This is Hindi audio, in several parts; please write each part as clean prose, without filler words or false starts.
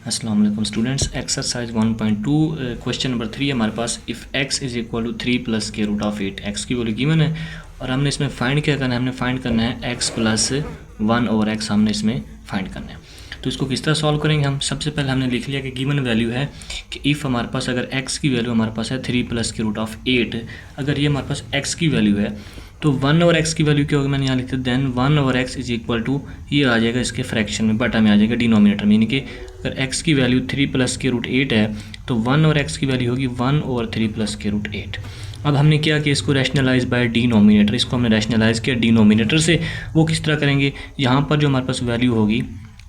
अस्सलाम वालेकुम स्टूडेंट्स। एक्सरसाइज 1.2 क्वेश्चन नंबर 3 हमारे पास if x is equal to 3 plus के रूट ऑफ 8 एक्स की वैल्यू गिवन है और हमने इसमें फाइंड क्या करना है, हमने फाइंड करना है x प्लस 1 ओवर x हमने इसमें फाइंड करना है। तो इसको किस तरह सॉल्व करेंगे हम? सबसे पहले हमने लिख लिया कि गिवन वैल्यू है कि इफ़ हमारे पास अगर x की वैल्यू हमारे पास है 3 प्लस के रूट ऑफ 8, अगर ये हमारे पास x की वैल्यू है तो 1 ओवर x की वैल्यू क्या होगी, मैंने यहाँ लिखा then 1 over x is equal to ये आ जाएगा इसके फ्रैक्शन में, बटा में आ जाएगा डिनोमिनेटर में, यानी कि अगर x की वैल्यू 3 प्लस के रूट 8 है तो 1 ओवर x की वैल्यू होगी 1 ओवर 3 प्लस के रूट 8। अब हमने क्या किया, इसको रैशनलाइज बाय डिनोमिनेटर, इसको हमने रैशनलाइज किया डिनोमिनेटर से। वो किस तरह करेंगे, यहाँ पर जो हमारे पास वैल्यू होगी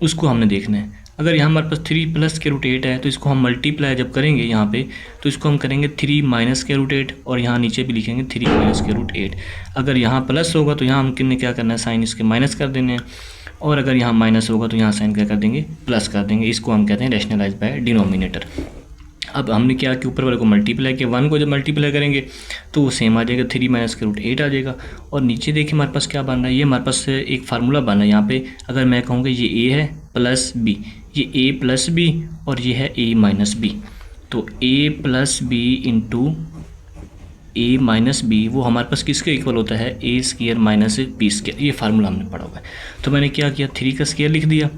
उसको हमने देखना है। अगर यहाँ हमारे पास 3 प्लस के रूट 8 है तो इसको हम मल्टीप्लाई जब करेंगे यहाँ पे तो इसको हम करेंगे 3 माइनस के रूट 8 और यहाँ नीचे भी लिखेंगे 3 माइनस के रूट 8। अगर यहाँ प्लस होगा तो यहाँ हम क्या करना है, साइन इसके माइनस कर देने हैं, और अगर यहाँ माइनस होगा तो यहाँ साइन क्या कर देंगे, प्लस कर देंगे। इसको हम कहते हैं रैशनलाइज बाय डिनोमिनेटर। अब हमने क्या कि ऊपर वाले को मल्टीप्लाई किया, 1 को जब मल्टीप्लाई करेंगे तो वो सेम आ जाएगा, 3 माइनस के रूट 8 आ जाएगा। और नीचे देखिए हमारे पास क्या बन रहा है, ये हमारे पास एक फार्मूला बन रहा है। यहाँ पे अगर मैं कहूँगा ये a है प्लस b, ये a प्लस बी और ये है a माइनस बी, तो a plus B into a minus B वो हमारे पास किसके इक्वल होता है, a square minus b square. ये फार्मूला हमने पढ़ा हुआ है। तो मैंने क्या किया, 3 का स्क्वायर लिख दिया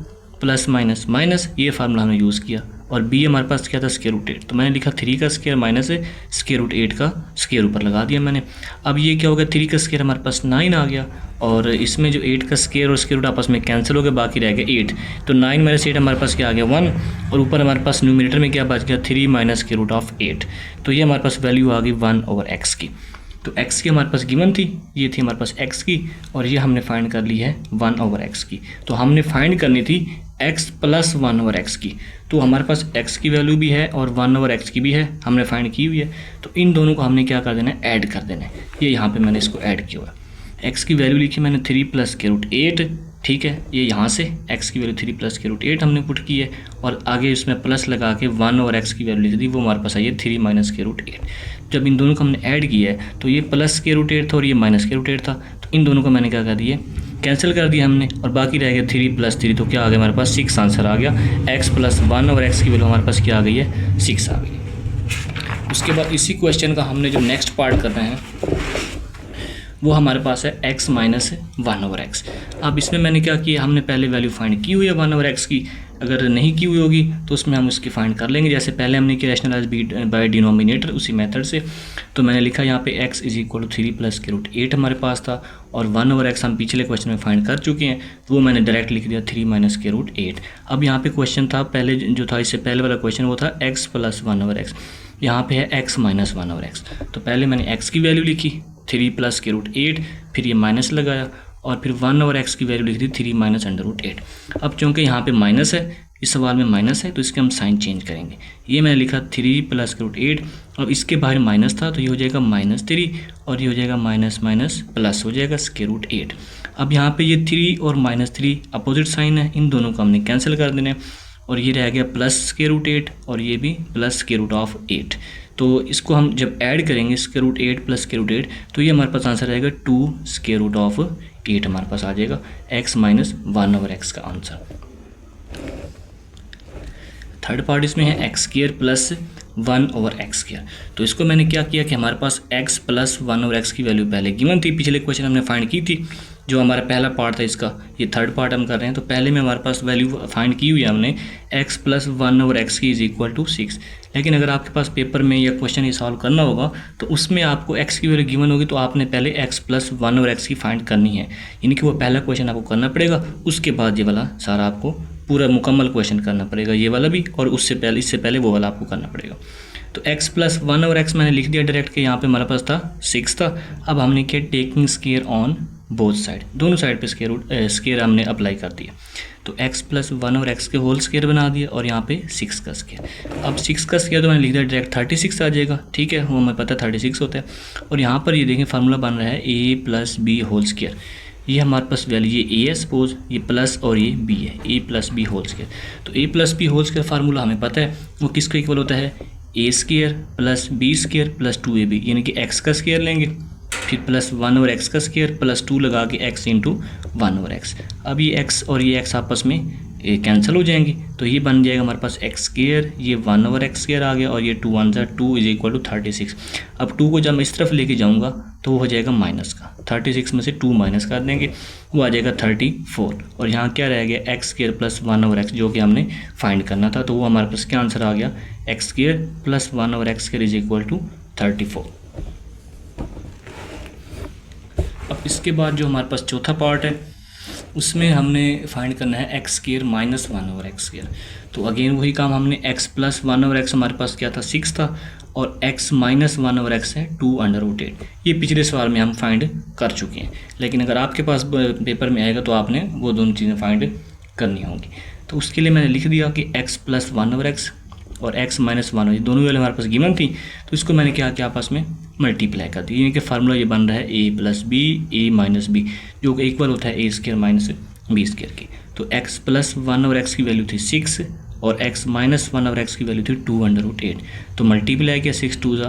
प्लस माइनस माइनस, ये फार्मूला हमने यूज़ किया। और b हमारे पास क्या था, स्क्वायर रूट 8, तो मैंने लिखा 3 का स्क्वायर माइनस स्क्वायर रूट 8 का स्क्वायर ऊपर लगा दिया मैंने। अब ये क्या होगा, 3 का स्क्वायर हमारे पास 9 आ गया और इसमें जो 8 का स्क्वायर और स्क्वायर रूट आपस में कैंसिल हो गया, बाकी रह गया 8। तो 9 माइनस 8 हमारे पास क्या आ गया 1, और ऊपर हमारे पास न्यूमरेटर में क्या बच गया 3 माइनस स्क्वायर रूट ऑफ 8। तो ये हमारे पास वैल्यू आ गई 1 ओवर x की। तो x की हमारे पास गिवन थी, ये थी हमारे पास x की, और ये हमने फाइंड कर ली है 1 ओवर x की। तो हमने फाइंड करनी थी x प्लस 1 ओवर x की। तो हमारे पास x की वैल्यू भी है और 1 ओवर x की भी है, हमने फाइंड की हुई है। तो इन दोनों को हमने क्या कर देना है, ऐड कर देना है। ये यहाँ पे मैंने इसको ऐड किया हुआ है। x की वैल्यू लिखी मैंने 3 प्लस के रूट 8, ठीक है। ये यहाँ से x की वैल्यू 3 प्लस के रूट 8 हमने पुट की है, और आगे इसमें प्लस लगा के 1 ओवर x की वैल्यू लिख दी, वो हमारे पास आई है 3 माइनस के रूट 8। जब इन दोनों को हमने ऐड किया है तो ये प्लस के रूट 8 था और ये माइनस के रूट 8 था, तो इन दोनों को मैंने क्या कर दिया, कैंसिल कर दिया हमने, और बाकी रह गया 3 प्लस 3, तो क्या आ गया हमारे पास 6 आंसर आ गया। x प्लस 1 ओवर x की वैल्यू हमारे पास क्या आ गई है, 6 आ गई। उसके बाद इसी क्वेश्चन का हमने जो नेक्स्ट पार्ट करना है वो हमारे पास है x माइनस 1 ओवर x। अब इसमें मैंने क्या किया, हमने पहले वैल्यू फाइंड की हुई है 1 ओवर x की, अगर नहीं की हुई होगी तो उसमें हम उसकी फाइंड कर लेंगे। जैसे पहले हमने किया रैशनलाइज बाय डिनोमिनेटर, उसी मेथड से। तो मैंने लिखा यहाँ पे x is equal to 3 plus के रूट 8 हमारे पास था, और 1 ओवर x हम पिछले क्वेश्चन में फाइंड कर चुके हैं, वो मैंने डायरेक्ट लिख दिया 3 माइनस के रूट 8। अब यहाँ पे क्वेश्चन था पहले जो था, इससे पहले वाला क्वेश्चन वो था x प्लस 1 ओवर x, यहाँ पे है x माइनस 1 ओवर x। तो पहले मैंने x की वैल्यू लिखी 3 प्लस के रूट 8, फिर ये माइनस लगाया और फिर 1 ओवर x की वैल्यू लिख दी 3 माइनस अंडर रूट 8। अब चूँकि यहाँ पे माइनस है, इस सवाल में माइनस है, तो इसके हम साइन चेंज करेंगे। ये मैंने लिखा 3 प्लस के रूट 8, और इसके बाहर माइनस था तो ये हो जाएगा -3, और ये हो जाएगा माइनस माइनस प्लस हो जाएगा स्क्वायर रूट 8। अब यहाँ पे ये 3 और -3 अपोजिट साइन है, इन दोनों को हमने कैंसिल कर देना है, और ये रह गया प्लस स्क्वायर रूट 8 और ये भी प्लस स्क्वायर रूट ऑफ 8। तो इसको हम जब ऐड करेंगे square root 8 plus square root 8, तो ये हमारे पास आंसर आएगा 2 स्क्वायर रूट ऑफ 8 हमारे पास आ जाएगा x माइनस 1 ओवर x का आंसर। थर्ड पार्ट इसमें है x square plus 1 over x square. तो इसको मैंने क्या किया कि हमारे पास x प्लस 1 ओवर x की वैल्यू पहले गिवन थी, पिछले क्वेश्चन हमने फाइंड की थी, जो हमारा पहला पार्ट था इसका, ये थर्ड पार्ट हम कर रहे हैं। तो पहले में हमारे पास वैल्यू फाइंड की हुई है हमने x प्लस 1 ओवर x की इज इक्वल टू 6। लेकिन अगर आपके पास पेपर में या क्वेश्चन ये सॉल्व करना होगा तो उसमें आपको x की वैल्यू गिवन होगी, तो आपने पहले x प्लस 1 ओवर x की फाइंड करनी है, यानी कि वो पहला क्वेश्चन आपको करना पड़ेगा, उसके बाद ये वाला सारा आपको पूरा मुकम्मल क्वेश्चन करना पड़ेगा, ये वाला भी, और उससे पहले इससे पहले वो वाला आपको करना पड़ेगा। तो x प्लस 1 ओवर x मैंने लिख दिया डायरेक्ट के, यहाँ पे हमारे पास था 6 था। अब हमने किया taking square on both side, दोनों साइड पे स्क्वायर हमने अप्लाई कर दिया। तो x प्लस 1 ओवर x के होल स्क्वायर बना दिया, और यहाँ पे 6 का स्क्वायर। अब 6 का स्क्वायर तो मैंने लिख दिया डायरेक्ट 36 आ जाएगा, ठीक है, वो हमें पता है 36 होता है। और यहाँ पर ये देखें फार्मूला बन रहा है a plus B whole square, ये हमारे पास वैल्यू ये a है सपोज, ये प्लस और ये b है, a plus B whole square. तो a plus B whole square formula हमें पता है, वो किसको इक्वल होता है, a square plus b square plus 2ab, यानी कि x का स्क्वायर लेंगे, फिर प्लस 1 ओवर x का स्क्वायर प्लस 2 लगा के x इंटू 1 ओवर x। अब ये x और ये x आपस में ये कैंसिल हो जाएंगी, तो ये बन जाएगा हमारे पास एक्स स्क्वायर, ये 1/x² आ गया और ये 2 1 2 = 36। अब 2 को जब मैं इस तरफ लेके जाऊंगा तो वो हो जाएगा माइनस का, 36 में से 2 माइनस कर देंगे, वो आ जाएगा 34। और यहाँ क्या रह गया x² + 1/x जो कि हमने फाइंड करना था, तो वो हमारे पास क्या आंसर आ गया x² + 1/x² = 34। अब इसके बाद जो हमारे पास चौथा पार्ट है उसमें हमने फाइंड करना है x² - 1/x²। तो अगेन वही काम हमने x + 1/x हमारे पास क्या था 6 था और x - 1/x है 2√8। ये पिछले सवाल में हम फाइंड कर चुके हैं, लेकिन अगर आपके पास पेपर में आएगा तो आपने वो दोनों चीज़ें फाइंड करनी होंगी। तो उसके लिए मैंने लिख दिया कि x + 1/x और x - 1 दोनों वैल्यू हमारे पास गिवन थी, तो इसको मैंने क्या किया आपस में मल्टीप्लाई कर दी, यानी कि फार्मूला ये बन रहा है a + b a - b जो कि इक्वल होता है a² - b² की। तो x + 1/x की वैल्यू थी 6 और x - 1/x की वैल्यू थी 2√8। तो मल्टीप्लाई किया 6 2 =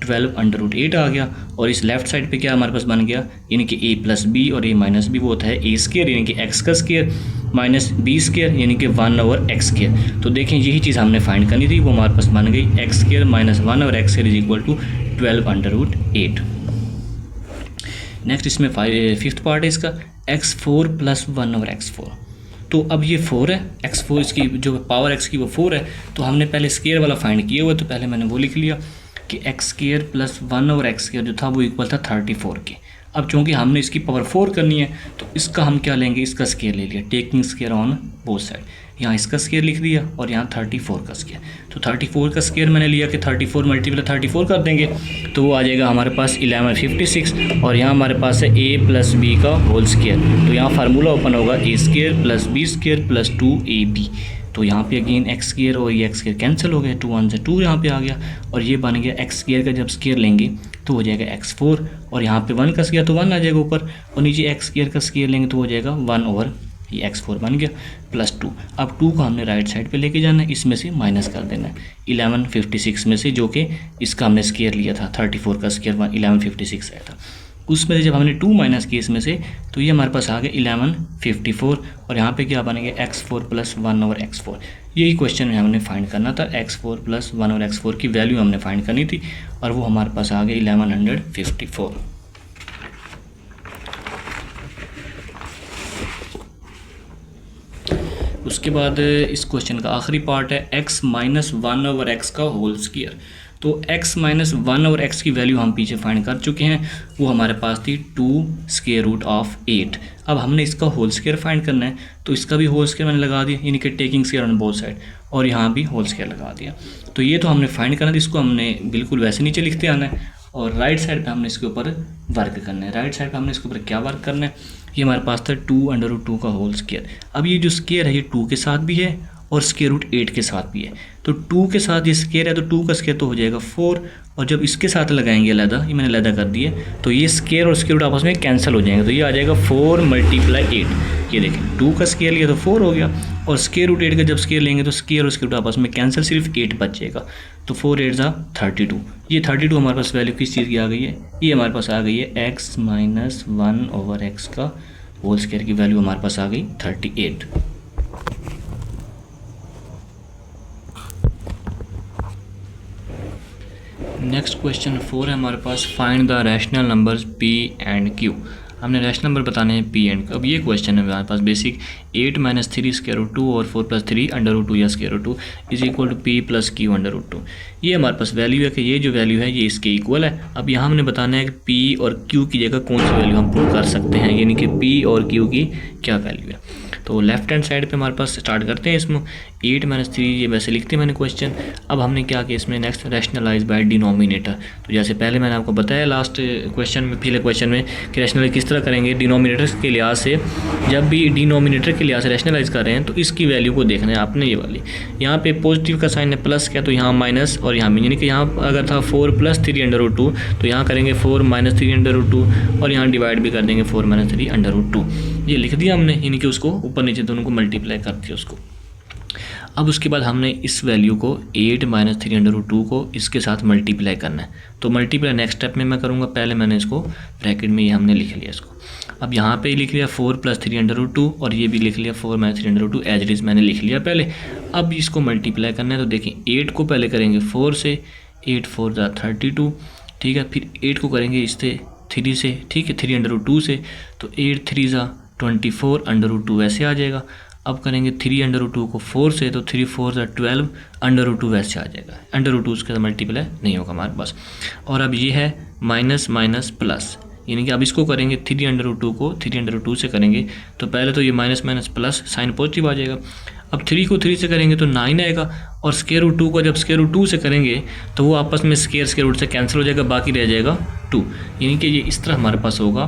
12√8 आ गया। और इस लेफ्ट साइड पे क्या हमारे पास बन गया, यानी कि a + b और a - b वो होता है a² यानी कि x का स्क्वायर माइनस b² यानी कि 1/x²। तो देखें यही चीज़ हमने फाइंड करनी थी, वो हमारे पास बन गई x² - 1/x² = 12√8। नेक्स्ट इसमें फिफ्थ पार्ट है इसका x4 + 1/x4। तो अब ये 4 है, x4 इसकी जो पावर x की वो 4 है, तो हमने पहले स्क्वायर वाला फाइंड किया हुआ, तो पहले मैंने वो लिख लिया कि x² + 1/x² जो था वो इक्वल था 34 के। अब चूँकि हमने इसकी पावर 4 करनी है तो इसका हम क्या लेंगे, इसका स्क्वायर ले लिया, taking square on both side. यहाँ इसका स्क्वायर लिख दिया और यहाँ 34 का स्क्वायर। तो 34 का स्क्वायर मैंने लिया कि 34 × 34 कर देंगे तो वो आ जाएगा हमारे पास 1156। और यहाँ हमारे पास है a + b का होल स्क्वायर, तो यहाँ फार्मूला ओपन होगा a² + b² + 2ab। तो यहाँ पे अगेन x² और ये x² कैंसिल हो गया, 2 1 2 यहाँ पे आ गया और ये बन गया x² का जब स्क्वायर लेंगे तो हो जाएगा x4 और यहाँ पे 1 का स्क्वायर तो 1 आ जाएगा ऊपर और नीचे x² का स्क्वायर लेंगे तो हो जाएगा 1 ये x4 बन गया +2। अब 2 को हमने राइट साइड पे लेके जाना है, इसमें से माइनस कर देना है 1156 में से, जो कि इसका हमने स्क्वायर लिया था 34 का स्क्वायर 1156 आया था, उसमें से जब हमने 2 माइनस किया इसमें से तो ये हमारे पास आ गया 1154 और यहाँ पे क्या बनेंगे x4 + 1/x4। यही क्वेश्चन में हमने फाइंड करना था, x4 + 1/x4 की वैल्यू हमने फाइंड करनी थी और वो हमारे पास आ गया 1154। उसके बाद इस क्वेश्चन का आखिरी पार्ट है x - 1/x का होल स्क्वायर। तो x - 1/x की वैल्यू हम पीछे फाइंड कर चुके हैं, वो हमारे पास थी 2√8। अब हमने इसका होल स्क्वायर फाइंड करना है, तो इसका भी होल स्क्वायर मैंने लगा दिया, यानी कि taking square on both side, और यहाँ भी होल स्क्वायर लगा दिया। तो ये तो हमने फाइंड करना था, इसको हमने बिल्कुल वैसे नीचे लिखते आना है और राइट साइड पे हमने इसके ऊपर वर्क करना है। राइट साइड पे हमने इसके ऊपर क्या वर्क करना है, ये हमारे पास था 2√2 का होल स्क्वायर। अब ये जो स्क्वायर है ये 2 के साथ भी है और √8 के साथ भी है, तो 2 के साथ ये स्क्वायर है तो 2 का स्क्वायर तो हो जाएगा 4, और जब इसके साथ लगाएंगे अलहदा, ये मैंने अलहदा कर दिया, तो ये स्क्वायर और स्क्वायर आपस में कैंसिल हो जाएंगे, तो ये आ जाएगा 4 × 8। ये देखें 2 का स्क्वायर लिया तो 4 हो गया और √8 का जब स्क्वायर लेंगे तो स्क्वायर और स्क्वायर आपस में कैंसिल, सिर्फ 8 बच जाएगा, तो 4 8 = 32। ये 32 हमारे पास वैल्यू किस चीज़ की आ गई है, ये हमारे पास आ गई है x - 1/x का होल स्क्वायर की वैल्यू हमारे पास आ गई 38। नेक्स्ट क्वेश्चन 4 है हमारे पास, find the rational numbers p and q। हमने रैशनल नंबर बताने हैं p एंड q। अब ये क्वेश्चन है हमारे पास बेसिक 8 - 3 √2 और 4 + 3 √2 या √2 = p + q √2। ये हमारे पास वैल्यू है कि ये जो वैल्यू है ये इसके इक्वल है। अब यहाँ हमने बताना है कि p और q की जगह कौन सी वैल्यू हम प्रूव कर सकते हैं, यानी कि p और q की क्या वैल्यू है। तो लेफ्ट हैंड साइड पे हमारे पास स्टार्ट करते हैं इसमें 8 - 3, ये वैसे लिखते हैं मैंने क्वेश्चन। अब हमने क्या किया इसमें नेक्स्ट रैशनलाइज बाय डिनोमिनेटर। तो जैसे पहले मैंने आपको बताया लास्ट क्वेश्चन में, पिछले क्वेश्चन में, कि रैशनलाइज किस तरह करेंगे डिनोमिनेटर के लिहाज से। जब भी डिनोमिनेटर के लिहाज से रैशनलाइज कर रहे हैं तो इसकी वैल्यू को देखना है आपने, ये वाली यहाँ पे पॉजिटिव का साइन है प्लस क्या, तो यहाँ माइनस, और यहाँ यानी कि यहाँ अगर था 4 + 3 √2 तो यहाँ करेंगे 4 - 3 √2 और यहाँ डिवाइड भी कर देंगे 4 - 3 √2। ये लिख दिया हमने, यानी कि उसको ऊपर नीचे दोनों को मल्टीप्लाई कर दिया उसको। अब उसके बाद हमने इस वैल्यू को 8 माइनस 3√2 को इसके साथ मल्टीप्लाई करना है। तो मल्टीप्लाई नेक्स्ट स्टेप में मैं करूँगा, पहले मैंने इसको ब्रैकेट में ये हमने लिख लिया इसको। अब यहाँ पे लिख लिया 4 प्लस 3√2 और ये भी लिख लिया 4 माइनस 3√2 एज इट इज़ मैंने लिख लिया पहले। अब इसको मल्टीप्लाई करना है, तो देखिए 8 को पहले करेंगे 4 से, 8 4 ज़ा 32, ठीक है। फिर 8 को करेंगे इससे 3 से, ठीक है, 3√2 से, तो 8 3 ज़ा 24 √2 वैसे आ जाएगा। अब करेंगे 3√2 को 4 से, तो 3 4 ज़ा 12 √2 वैसे आ जाएगा। √2 उसके साथ मल्टीप्लाई नहीं होगा हमारे पास। और अब ये है माइनस माइनस प्लस, यानी कि अब इसको करेंगे 3√2 को 3√2 से करेंगे तो पहले तो ये minus minus plus sign positive आ जाएगा। अब 3 को 3 से करेंगे तो 9 आएगा, और स्क्वायर रूट 2 को जब स्क्वायर रूट 2 से करेंगे तो वो आपस में स्क्वायर रूट से कैंसिल हो जाएगा, बाकी रह जाएगा 2। यानी कि ये इस तरह हमारे पास होगा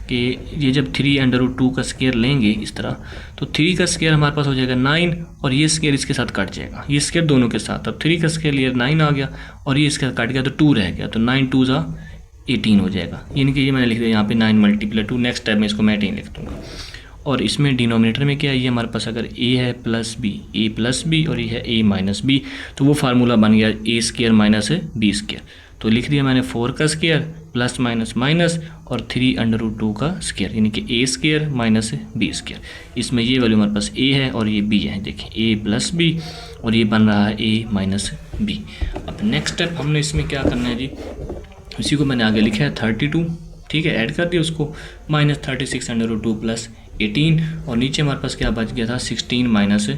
कि ये जब 3√2 का स्क्वायर लेंगे इस तरह, तो 3 का स्क्वायर हमारे पास हो जाएगा 9, और ये स्क्वायर इसके साथ कट जाएगा, ये स्क्वायर दोनों के साथ। अब 3 का स्क्वायर लिया 9 आ गया, और ये इसके साथ कट गया तो 2 रह गया, तो 9 2 ज़ा 18 हो जाएगा। यानी कि ये मैंने लिख दिया यहाँ पे 9 मल्टीप्लाई 2, नेक्स्ट टाइम में इसको मैं 18 लिख दूँगा। और इसमें डिनोमिनेटर में क्या है, ये हमारे पास अगर a है प्लस b और ये है a माइनस b, तो वो फार्मूला बन गया a square minus b square. तो लिख दिया मैंने 4 का स्क्वायर प्लस माइनस माइनस और 3√2 का स्क्वायर, यानी कि a square minus b square. इसमें ये वैल्यू हमारे पास a है और ये b है, देखिए a प्लस b, और ये बन रहा है a माइनस b। अब नेक्स्ट स्टेप हमने इसमें क्या करना है जी, इसी को मैंने आगे लिखा है 32, ठीक है, ऐड कर दिया उसको, माइनस 36√2 प्लस 18, और नीचे हमारे पास क्या बच गया था 16 माइनस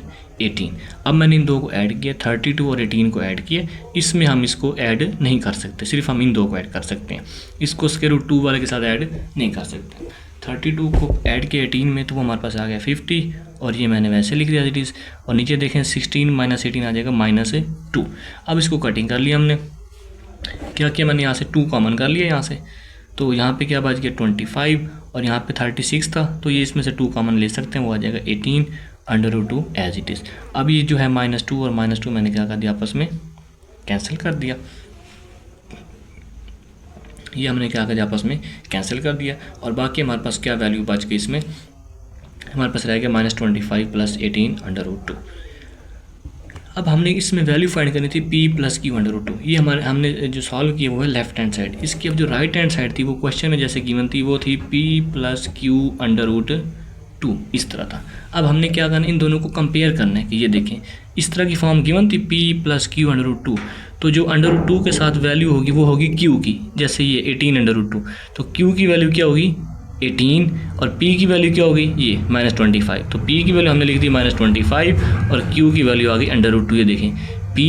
18। अब मैंने इन दो को ऐड किया, 32 और 18 को ऐड किया। इसमें हम इसको ऐड नहीं कर सकते, सिर्फ हम इन दो को ऐड कर सकते हैं, इसको स्क्वायर रूट 2 वाले के साथ ऐड नहीं कर सकते। 32 को ऐड किया 18 में तो वो हमारे पास आ गया 50, और ये मैंने वैसे लिख दिया इट इज़। और नीचे देखें 16 माइनस 18 आ जाएगा -2। अब इसको कटिंग कर लिया हमने, क्या किया मैंने यहाँ से 2 कॉमन कर लिया यहाँ से, तो यहाँ पे क्या बच गया 25, और यहाँ पे 36 था, तो ये इसमें से 2 कॉमन ले सकते हैं, वो आ जाएगा 18√2 एज इट इज़। अब ये जो है -2 और -2 मैंने क्या कर दिया आपस में कैंसिल कर दिया, ये हमने क्या कर दिया आपस में कैंसिल कर दिया। और बाकी हमारे पास क्या वैल्यू बच गई, इसमें हमारे पास रह गया -25 प्लस 18√2। अब हमने इसमें वैल्यू फाइंड करनी थी p प्लस q√2। ये हमने जो सॉल्व किया वो है लेफ्ट हैंड साइड। इसकी अब जो राइट हैंड साइड थी वो क्वेश्चन में जैसे गिवन थी वो थी p प्लस q√2, इस तरह था। अब हमने क्या करना है, इन दोनों को कंपेयर करना है कि ये देखें इस तरह की फॉर्म गिवन थी p प्लस q√2, तो जो √2 के साथ वैल्यू होगी वो होगी q की, जैसे ये 18√2, तो q की वैल्यू क्या होगी 18, और p की वैल्यू क्या होगी ये -25। तो p की वैल्यू हमने लिख दी -25 और q की वैल्यू आ गई √2। ये देखें p,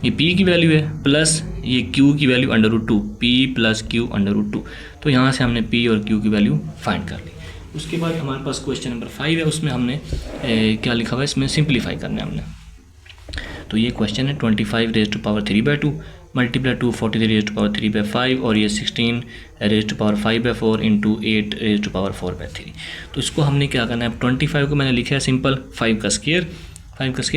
ये p की वैल्यू है प्लस ये q की वैल्यू √2, p प्लस q√2। तो यहाँ से हमने p और q की वैल्यू फाइंड कर ली। उसके बाद हमारे पास क्वेश्चन नंबर 5 है, उसमें हमने क्या लिखा हुआ है, इसमें सिंप्लीफाई करना है हमने। तो ये क्वेश्चन है 25⁻³ मल्टीप्लाई 243⁻³ और ये 16⁻⁴ इंटू 8⁻⁴/3। तो इसको हमने क्या करना है, 25 को मैंने लिखा है सिंपल 5 का स्क्वायर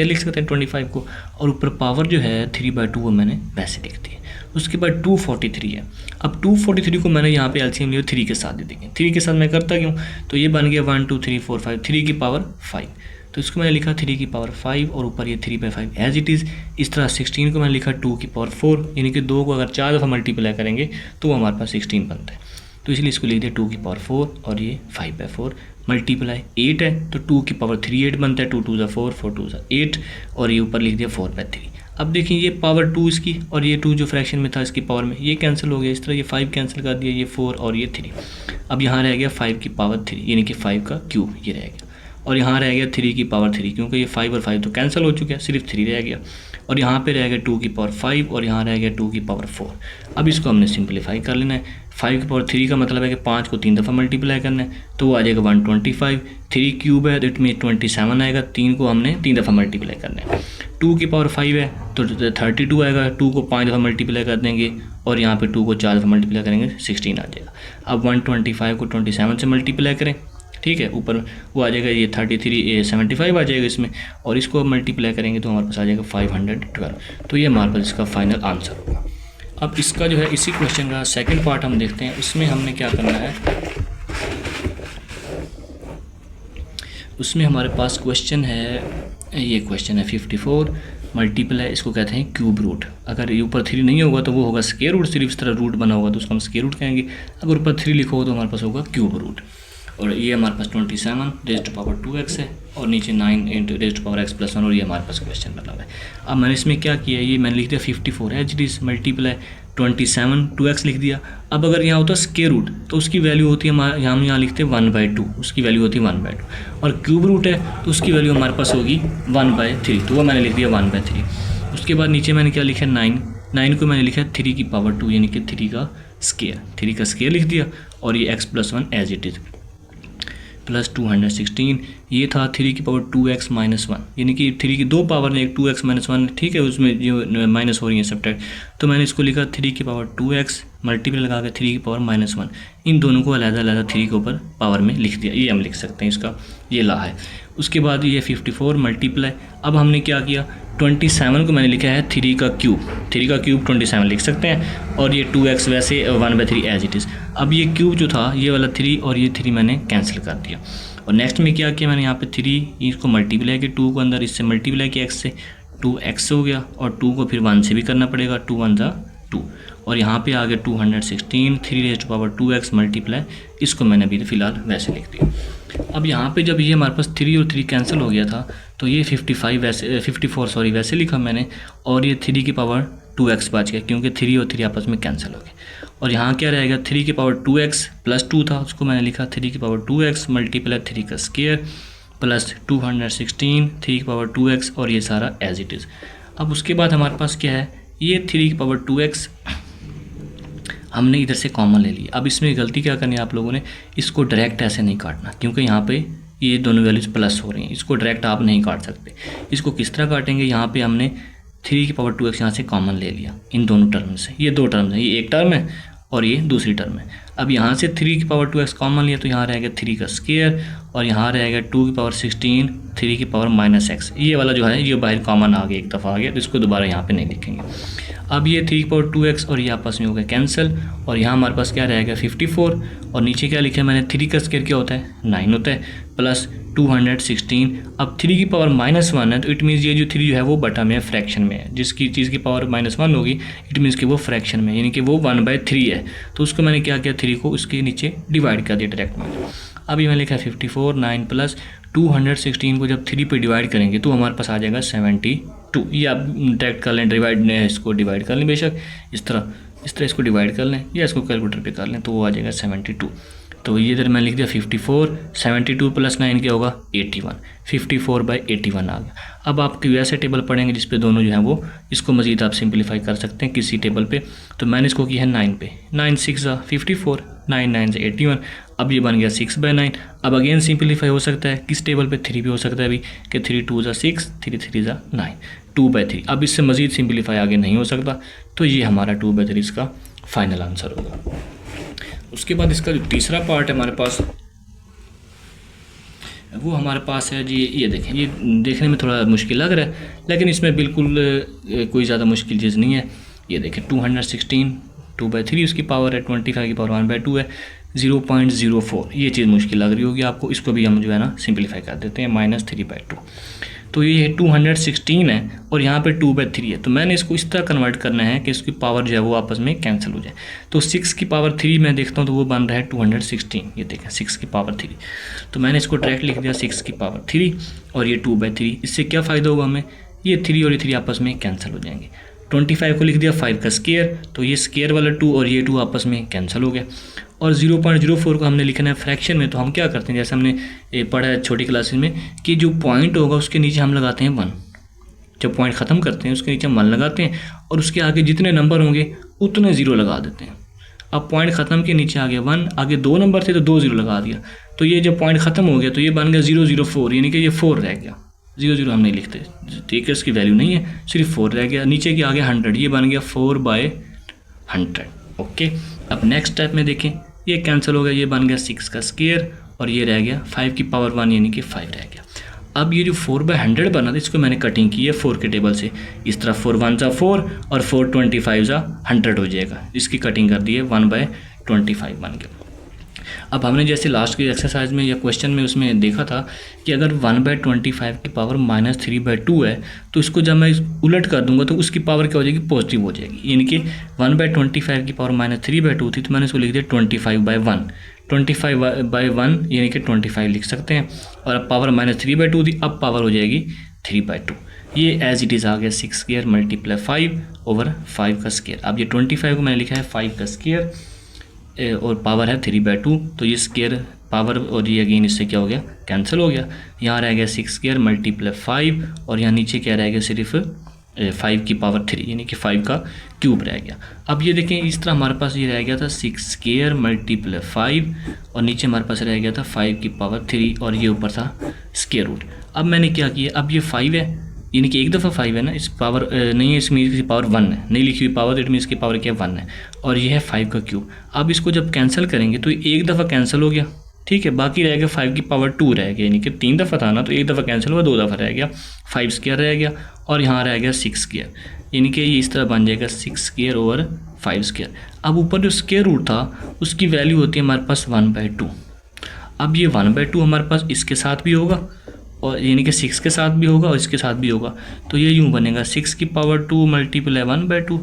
लिख सकते हैं 25 को, और ऊपर पावर जो है 3/2 वो मैंने वैसे लिख दी है। उसके बाद 243 है। अब 243 को मैंने यहाँ पे एलसीएम लिया 3 के साथ दे देंगे, 3 के साथ मैं करता क्यों, तो ये बन गया 1 2 3 4 5, 3 की पावर 5, तो इसको मैंने लिखा 3 की पावर 5 और ऊपर ये 3/5 एज इट इज़। इस तरह 16 को मैंने लिखा 2 की पावर 4, यानी कि 2 को अगर 4 दफ़ा मल्टीप्लाई करेंगे तो वो हमारे पास 16 बनता है, तो इसलिए इसको लिख दिया 2 की पावर 4 और ये 5/4 मल्टीप्लाई 8 है तो 2 की पावर 3 8 बनता है, 2 2 4 4 2 8 और ये ऊपर लिख दिया 4/3। अब देखिए ये पावर 2 इसकी और ये 2 जो फ्रैक्शन में था इसकी पावर में ये कैंसिल हो गया, इस तरह ये 5 कैंसिल कर दिया, ये 4 और ये 3। अब यहाँ रह गया 5 की पावर 3 यानी कि 5 का क्यूब ये रह गया, और यहाँ रह गया 3 की पावर 3 क्योंकि ये 5 और 5 तो कैंसिल हो चुके हैं, सिर्फ 3 रह गया, और यहाँ पे रह गया 2 की पावर 5 और यहाँ रह गया 2 की पावर 4। अब इसको हमने सिंप्लीफाई कर लेना है। 5 की पावर 3 का मतलब है कि 5 को 3 दफ़ा मल्टीप्लाई करना है तो वो आ जाएगा 125, 3 क्यूब है तो इट मीन 27 आएगा, 3 को हमने 3 दफ़ा मल्टीप्लाई करना है। 2 की पावर 5 है तो 32 आएगा, 2 को 5 दफ़ा मल्टीप्लाई कर देंगे और यहाँ पे 2 को 4 दफ़ा मल्टीप्लाई करेंगे 16 आ जाएगा। अब 125 को 27 से मल्टीप्लाई करें, ठीक है, ऊपर वो आ जाएगा ये 75 आ जाएगा इसमें, और इसको अब मल्टीप्लाई करेंगे तो हमारे पास आ जाएगा 512। तो ये हमारे पास इसका फाइनल आंसर होगा। अब इसका जो है इसी क्वेश्चन का सेकंड पार्ट हम देखते हैं। उसमें हमने क्या करना है, उसमें हमारे पास क्वेश्चन है ये क्वेश्चन है 54 मल्टीपल है, इसको कहते हैं क्यूब रूट। अगर ये ऊपर 3 नहीं होगा तो वो होगा स्क्वायर रूट, सिर्फ इस तरह रूट बना होगा तो उसको हम स्क्वायर रूट कहेंगे। अगर ऊपर 3 लिखा होगा तो हमारे पास होगा क्यूब रूट। और ये हमारे पास 27 रेज़ टू पावर 2x है और नीचे 9 into raise to power x plus 1 और ये हमारे पास क्वेश्चन बना हुआ है। अब मैंने इसमें क्या किया, ये मैंने लिख दिया 54 एच डी मल्टीपल है 27 2x लिख दिया। अब अगर यहाँ होता स्क्वायर रूट तो उसकी वैल्यू होती है हम यहाँ लिखते हैं 1/2, उसकी वैल्यू होती है 1/2। और क्यूब रूट है तो उसकी वैल्यू हमारे पास होगी 1/3, तो वो मैंने लिख दिया 1/3। उसके बाद नीचे मैंने क्या लिखा 9 को मैंने लिखा 3 की पावर 2 यानी कि 3 का स्क्वायर लिख दिया। और ये x plus 1 as it is plus 216, ये था 3 की पावर 2x माइनस 1 यानी कि 3 की 2 पावर ने एक 2x माइनस 1, ठीक है, उसमें जो माइनस हो रही है सब्ट्रैक्ट, तो मैंने इसको लिखा 3 की पावर 2x मल्टीपल लगा के 3 की पावर माइनस 1, इन दोनों को अलग-अलग 3 के ऊपर पावर में लिख दिया। ये हम लिख सकते हैं, इसका ये ला है। उसके बाद ये 54 मल्टीपल है। अब हमने क्या किया, 27 को मैंने लिखा है 3 का क्यूब 27 लिख सकते हैं। और ये 2x वैसे 1/3 एज इट इज़। अब ये क्यूब जो था ये वाला 3 और ये 3 मैंने कैंसिल कर दिया। और नेक्स्ट में क्या किया, मैंने यहाँ पे 3 इसको मल्टीप्लाई किया 2 को अंदर, इससे मल्टीप्लाई किया x से, 2x हो गया। और 2 को फिर 1 से भी करना पड़ेगा, 2 1 जा 2। और यहाँ पे आ गया 216 3 rays to power 2x multiply, इसको मैंने अभी फ़िलहाल वैसे लिख दिया। अब यहाँ पे जब ये हमारे पास 3 और 3 कैंसिल हो गया था तो ये 54 वैसे लिखा मैंने। और ये 3 की पावर 2x बच गया क्योंकि 3 और 3 आपस में कैंसिल हो गए। और यहाँ क्या रहेगा, 3 की पावर 2x प्लस 2 था, उसको मैंने लिखा 3 की पावर 2x मल्टीप्लाई 3 का स्क्वायर प्लस 216 3 की पावर 2x और ये सारा एज इट इज़। अब उसके बाद हमारे पास क्या है, ये 3 की पावर 2x हमने इधर से कॉमन ले लिया। अब इसमें गलती क्या करनी है आप लोगों ने, इसको डायरेक्ट ऐसे नहीं काटना क्योंकि यहाँ पे ये दोनों वैल्यूज प्लस हो रही हैं, इसको डायरेक्ट आप नहीं काट सकते। इसको किस तरह काटेंगे, यहाँ पे हमने 3 की पावर 2x यहाँ से कॉमन ले लिया इन दोनों टर्म से। ये 2 टर्म है, ये एक टर्म है और ये दूसरी टर्म है। अब यहाँ से 3 की पावर 2x कॉमन लिया तो यहाँ रहेगा 3 का स्क्वायर और यहाँ रहेगा 2 की पावर 16 3 की पावर माइनस x। ये वाला जो है ये बाहर कॉमन आ गया, एक दफ़ा आ गया, तो इसको दोबारा यहाँ पे नहीं लिखेंगे। अब ये 3 की पावर 2x और ये आपस में हो गया कैंसिल। और यहाँ हमारे पास क्या रहेगा 54 और नीचे क्या लिखा है मैंने, 3 का स्क्वायर क्या होता है 9 होता है प्लस 216। अब 3 की पावर -1 है तो इट मीन्स ये जो 3 जो है वो बटा में है, फ्रैक्शन में है। जिसकी चीज़ की पावर -1 होगी इट मीन्स कि वो फ्रैक्शन में यानी कि वो 1/3 है। तो उसको मैंने क्या किया, 3 को उसके नीचे डिवाइड कर दिया डायरेक्ट में। अभी मैंने लिखा 54 9 प्लस 216 को जब 3 पे डिवाइड करेंगे तो हमारे पास आ जाएगा 72। ये आप डायरेक्ट कर लें, इसको डिवाइड कर लें बेशक, इस तरह इसको डिवाइड कर लें या इसको कैलकुलेटर पे कर लें तो वो आ जाएगा 72। तो ये इधर मैंने लिख दिया 54 72 प्लस 9 क्या होगा 81, 54/81 आ गया। अब आप कोई ऐसे टेबल पढ़ेंगे जिस पे दोनों जो है वो इसको मज़ीद आप सिंपलीफाई कर सकते हैं किसी टेबल पे। तो मैंने इसको किया है 9 पे, 9 6 54 9 9 81। अब ये बन गया 6/9। अब अगेन सिंपलीफाई हो सकता है किस टेबल पे, 3 भी हो सकता है अभी कि 3 2 6 3 3 9 2/3। अब इससे मज़ीद सिंपलीफाई आगे नहीं हो सकता, तो ये हमारा 2/3 इसका फाइनल आंसर होगा। उसके बाद इसका जो तीसरा पार्ट है हमारे पास वो हमारे पास है जी, ये देखें, ये देखने में थोड़ा मुश्किल लग रहा है लेकिन इसमें बिल्कुल कोई ज़्यादा मुश्किल चीज़ नहीं है। ये देखें 216 2/3 उसकी पावर है, 25 की पावर 1/2 है, 0.04। ये चीज़ मुश्किल लग रही होगी आपको, इसको भी हम जो है ना सिंपलीफाई कर देते हैं -3/2। तो ये 216 है और यहाँ पे 2/3 है। तो मैंने इसको इस तरह कन्वर्ट करना है कि इसकी पावर जो है वो आपस में कैंसिल हो जाए। तो 6 की पावर 3 मैं देखता हूँ तो वो बन रहा है 216। ये देखें 6 की पावर 3, तो मैंने इसको डायरेक्ट लिख दिया 6 की पावर 3 और ये 2/3। इससे क्या फ़ायदा होगा हमें, ये 3 और ये 3 आपस में कैंसिल हो जाएंगे। 25 को लिख दिया 5 का स्क्वायर, तो ये स्क्वायर वाला 2 और ये 2 आपस में कैंसिल हो गया। और 0.04 को हमने लिखना है फ्रैक्शन में, तो हम क्या करते हैं जैसे हमने पढ़ा है छोटी क्लासेस में कि जो पॉइंट होगा उसके नीचे हम लगाते हैं 1। जब पॉइंट ख़त्म करते हैं उसके नीचे हम 1 लगाते हैं और उसके आगे जितने नंबर होंगे उतने 0 लगा देते हैं। अब पॉइंट ख़त्म के नीचे आगे 1, आगे 2 नंबर थे तो 2 0 लगा दिया। तो ये जब पॉइंट ख़त्म हो गया तो ये बन गया 004 यानी कि ये 4 रह गया। 0 हम नहीं लिखते, ठीक है, इसकी वैल्यू नहीं है, सिर्फ 4 रह गया। नीचे के आगे 100, ये बन गया 4/100। ओके, अब नेक्स्ट स्टेप में देखें, ये कैंसिल हो गया, ये बन गया 6 का स्क्वायर और ये रह गया 5 की पावर 1 यानी कि 5 रह गया। अब ये जो 4/100 बना था इसको मैंने कटिंग की है 4 के टेबल से, इस तरह 4 1 जा 4 और 4 25 जा 100 हो जाएगा। इसकी कटिंग कर दी है 1/25 बन गया। अब हमने जैसे लास्ट की एक्सरसाइज में या क्वेश्चन में उसमें देखा था कि अगर 1/25 की पावर -3/2 है तो इसको जब मैं उलट कर दूंगा तो उसकी पावर क्या हो जाएगी, पॉजिटिव हो जाएगी। यानी कि 1/25 की पावर -3/2 थी तो मैंने इसको लिख दिया 25/1, 25/1 यानी कि 25 लिख सकते हैं। और अब पावर -3/2 थी, अब पावर हो जाएगी 3/2। ये एज इट इज़ आ गया 6 स्क्वायर मल्टीप्लाई 5/5 का स्क्वायर। अब ये 25 को मैंने लिखा है 5 का स्क्वायर और पावर है 3/2, तो ये स्क्वायर पावर और ये अगेन इससे क्या हो गया, कैंसिल हो गया। यहाँ रह गया 6 स्क्वायर मल्टीप्लाई 5 और यहाँ नीचे क्या रह गया, सिर्फ 5 की पावर 3 यानी कि 5 का क्यूब रह गया। अब ये देखें इस तरह हमारे पास ये रह गया था 6 स्क्वायर मल्टीप्लाई 5 और नीचे हमारे पास रह गया था 5 की पावर 3 और ये ऊपर था स्क्वायर रूट। अब मैंने क्या किया, अब ये 5 है यानी कि एक दफ़ा 5 है ना, इस पावर नहीं है, इसमें इसकी पावर 1 है, नहीं लिखी हुई पावर, तो इट मीन इसकी पावर क्या 1 है और ये है 5 का क्यूब। अब इसको जब कैंसिल करेंगे तो एक दफ़ा कैंसिल हो गया, ठीक है, बाकी रह गया 5 की पावर 2 रह गया, यानी कि 3 दफ़ा था ना तो एक दफ़ा कैंसिल हुआ, 2 दफ़ा रह गया 5 स्क्वायर रह गया और यहाँ रह गया 6 स्क्वायर, यानी कि ये इस तरह बन जाएगा 6 स्क्वायर ओवर 5 स्क्वायर। अब ऊपर जो स्क्वायर रूट था उसकी वैल्यू होती है हमारे पास 1/2। अब ये 1/2 हमारे पास इसके साथ भी होगा और यानी कि 6 के साथ भी होगा और इसके साथ भी होगा, तो ये यूँ बनेगा 6 की पावर 2 मल्टीप्लाई 1/2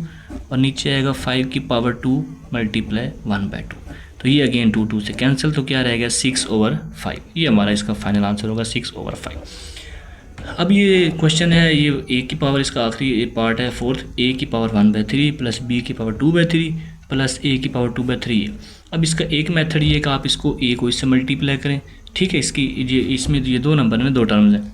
और नीचे आएगा 5 की पावर 2 मल्टीप्लाई 1/2, तो ये अगेन 2 से कैंसिल, तो क्या रहेगा 6/5। ये हमारा इसका फाइनल आंसर होगा 6/5। अब ये क्वेश्चन है, ये a की पावर इसका आखिरी पार्ट है 4th, a की पावर 1/3 प्लस b की पावर 2/3 प्लस a की पावर 2/3 है। अब इसका एक मेथड ये है कि आप इसको a को इससे मल्टीप्लाई करें, ठीक है, इसकी ये इसमें ये 2 नंबर में 2 टर्म्स हैं,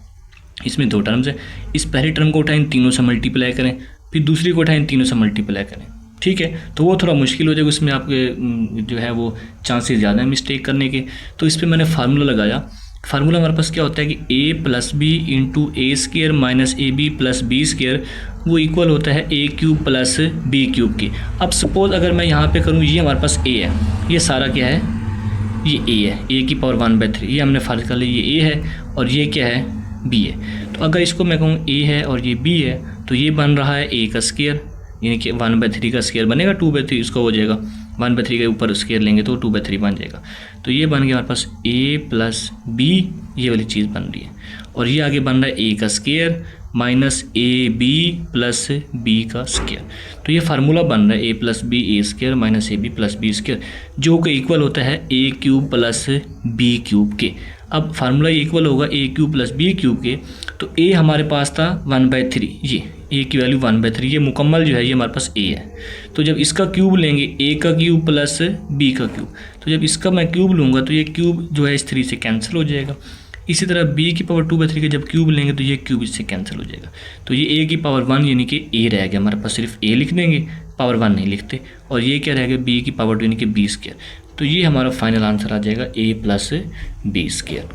इसमें 2 टर्म्स हैं, इस पहले टर्म को उठाएं तीनों से मल्टीप्लाई करें, फिर दूसरी को उठाएं तीनों से मल्टीप्लाई करें, ठीक है, तो वो थोड़ा मुश्किल हो जाएगा, उसमें आपके जो है वो चांसेस ज़्यादा है मिस्टेक करने के। तो इस पर मैंने फार्मूला लगाया। फार्मूला हमारे पास क्या होता है कि a plus B into A square minus A B plus B square वो इक्वल होता है a cube plus B cube के। अब सपोज़ अगर मैं यहाँ पे करूँ, ये हमारे पास a है, ये सारा क्या है, ये a है, a की पावर 1/3, ये हमने फर्ज कर लिया ये a है और ये क्या है b है। तो अगर इसको मैं कहूँ a है और ये b है तो ये बन रहा है a का स्क्वायर, यानी कि 1/3 का स्क्वायर बनेगा 2/3, इसको हो जाएगा 1/3 के ऊपर स्क्वायर लेंगे तो 2/3 बन जाएगा। तो ये बन गया हमारे पास a प्लस बी, ये वाली चीज़ बन रही है, और ये आगे बन रहा है a का square minus A B plus B का स्क्वायर। तो ये फार्मूला बन रहा है a plus B A square minus A B plus B square, जो कि इक्वल होता है a cube plus B cube के। अब फार्मूला इक्वल होगा a cube plus B cube के, तो a हमारे पास था 1/3, ये a की वैल्यू 1/3, ये मुकम्मल जो है ये हमारे पास a है। तो जब इसका क्यूब लेंगे a का क्यूब प्लस b का क्यूब, तो जब इसका मैं क्यूब लूँगा तो ये क्यूब जो है इस 3 से कैंसिल हो जाएगा। इसी तरह b की पावर 2/3 के जब क्यूब लेंगे तो ये क्यूब इससे कैंसिल हो जाएगा, तो ये a की पावर 1 यानी कि a रह गया हमारे पास, सिर्फ a लिख देंगे, पावर 1 नहीं लिखते, और ये क्या रहेगा b की पावर 2 यानी कि b स्क्वायर। तो ये हमारा फाइनल आंसर आ जाएगा a प्लस बी स्क्वायर।